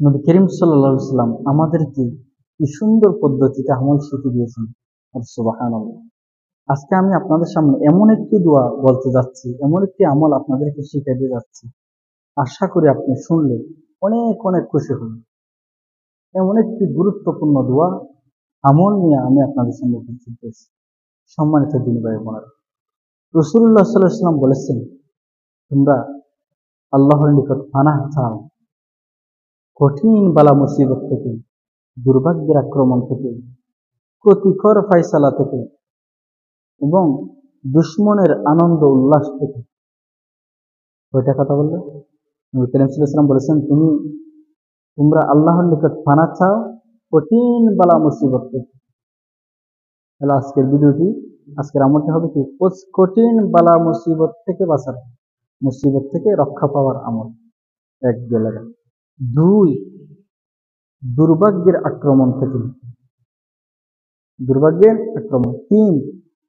নবী করিম সাল্লাল্লাহু আলাইহি সাল্লাম আমাদেরকে কি সুন্দর পদ্ধতিতে আমল শিখিয়ে দিয়েছেন। সুবহানাল্লাহ। আজকে আমি আপনাদের সামনে এমন একটি দোয়া বলতে যাচ্ছি, এমন একটি আমল আপনাদেরকে শিখিয়ে দিয়ে যাচ্ছি, আশা করি আপনি শুনলে অনেক অনেক খুশি হবেন। এমন একটি গুরুত্বপূর্ণ দোয়া আমল নিয়ে আমি আপনাদের সামনে উপস্থিত হয়েছি। সম্মানিত দিনী ভাই বোনেরা, রাসূলুল্লাহ সাল্লাল্লাহু আলাইহি ওয়াসাল্লাম বলেছেন, তোমরা আল্লাহর নিকট পানাহ চাও কঠিন বালা মুসিবত থেকে, দুর্ভাগ্যের আক্রমণ থেকে, ক্ষতিকর ফায়সালা থেকে এবং দুশ্মনের আনন্দ উল্লাস থেকে। কয়টা কথা বললে? নবী করিম সাল্লাল্লাহু আলাইহি ওয়াসাল্লাম বলেছেন, তোমরা আল্লাহর নিকট পানাহ চাও কঠিন বালা মুসিবত থেকে। তাহলে আজকের ভিডিওটি, আজকের আমলটা হবে কি? কঠিন বালা মুসিবত থেকে বাঁচার, মুসিবত থেকে রক্ষা পাওয়ার আমল। এক গেল। দুই, দুর্ভাগ্যের আক্রমণ থেকে, দুর্ভাগ্যের আক্রমণ। তিন,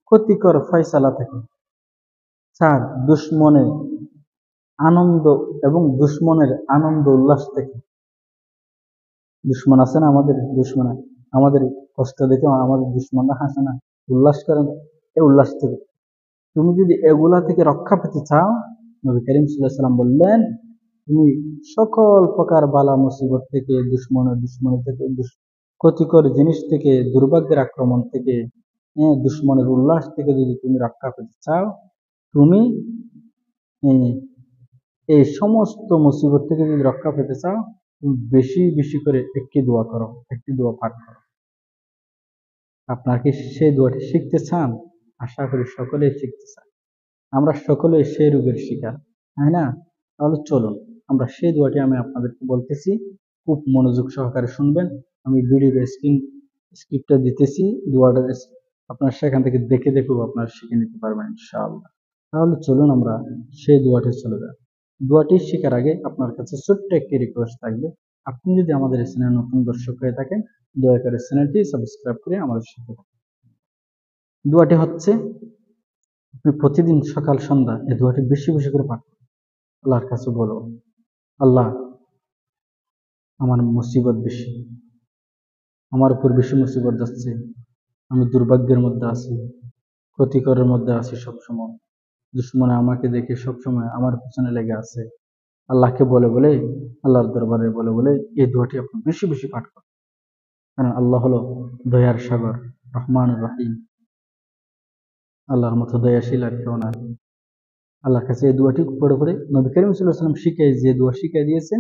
ক্ষতিকর ফয়সালা থেকে। চার, দুশ্মনের আনন্দ এবং দুশ্মনের আনন্দ উল্লাস থেকে। দুশ্মন আছে না আমাদের, দুশ্মন আমাদের কষ্ট দেখে আমাদের দুশ্মনরা হাসে না, উল্লাস করে না, এই উল্লাস থেকে। তুমি যদি এগুলা থেকে রক্ষা পেতে চাও, নবী করিম সাল্লাল্লাহু আলাইহি ওয়াসাল্লাম বললেন, তুমি সকল প্রকার বালা মুসিবত থেকে, দুশ্মনের থেকে, ক্ষতিকর জিনিস থেকে, দুর্ভাগ্যের আক্রমণ থেকে, দুশ্মনের উল্লাস থেকে যদি তুমি রক্ষা পেতে চাও, তুমি এই সমস্ত মুসিবত থেকে যদি রক্ষা পেতে চাও, তুমি বেশি বেশি করে একটি দোয়া করো, একটি দোয়া পাঠ করো। আপনারা কি সেই দোয়াটি শিখতে চান? আশা করি সকলেই শিখতে চান। আমরা সকলেই সেই রোগের শিকার, তাই না? তাহলে চলুন আমরা সেই দোয়াটি আমি আপনাদেরকে বলতেছি, খুব মনোযোগ সহকারে শুনবেন। আমি ভিডিওর স্ক্রিপ্টটা দিতেছি, দোয়াটা আপনার সেখান থেকে দেখে দেখেও আপনারা শিখে নিতে পারবেন ইনশাআল্লাহ। তাহলে চলুন আমরা সেই দোয়াটি চলে যাই। দোয়াটি শেখার আগে আপনার কাছে ছোট্ট একটি রিকোয়েস্ট থাকবে। আপনি যদি আমাদের এই চ্যানেলে নতুন দর্শক হয়ে থাকেন, দয়া করে চ্যানেলটি সাবস্ক্রাইব করে আমাদের সাথে থাকুন। দোয়াটি হচ্ছে, আপনি প্রতিদিন সকাল সন্ধ্যা এই দোয়াটি বেশি বেশি করে পাঠ করুন। আল্লাহর কাছে বলো, আল্লাহ, আমার মুসিবত বেশি, আমার উপর বেশি মুসিবত যাচ্ছে, আমি দুর্ভাগ্যের মধ্যে আছি, ক্ষতিকরের মধ্যে আছি, সবসময় দুশ্মনে আমাকে দেখে সবসময় আমার পিছনে লেগে আছে। আল্লাহকে বলে বলে, আল্লাহর দরবারে বলে বলে এই দোয়াটি আপনি বেশি বেশি পাঠ করুন। কারণ আল্লাহ হলো দয়ার সাগর, রহমান রহিম। আল্লাহর মতো দয়াশীল আর কেউ না। আল্লাহর কাছে এই দোয়াটি পড়ে পড়ে, নবী করিম সাল্লাল্লাহু আলাইহি ওয়াসাল্লাম শিখিয়ে যে দোয়া শিখিয়ে দিয়েছেন,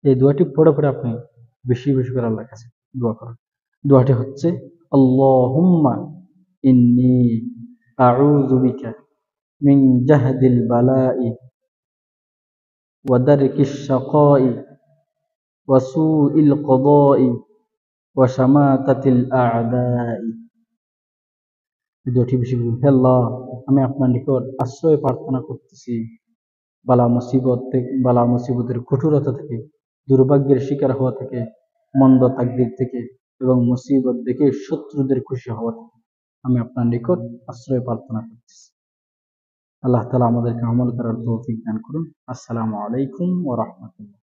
এই দোয়াটি পড়ে পড়ে আপনি বেশি বেশি করে আল্লাহর কাছে দোয়া করুন। দোয়াটি হচ্ছে, আল্লাহুম্মা ইন্নী আউযু বিকা মিন জাহদিল বালাই ওয়া দারকিশ শাকাই ওয়া সুইল কদাই ওয়া শামাতাতিল আ'দাই। দোয়াটি বেশি বেশি। হে আল্লাহ, আমি আপনার নিকট আশ্রয় প্রার্থনা করতেছি বালা মুসিবত থেকে, বালা মুসিবতের কঠোরতা থেকে, দুর্ভাগ্যের শিকার হওয়া থেকে, মন্দ তাকদীর থেকে এবং মুসিবত দেখে শত্রুদের খুশি হওয়া থেকে আমি আপনার নিকট আশ্রয় প্রার্থনা করতেছি। আল্লাহ তাআলা আমাদেরকে আমল করার তৌফিক দান করুন। আসসালামু আলাইকুম ওয়া রাহমাতুল্লাহ।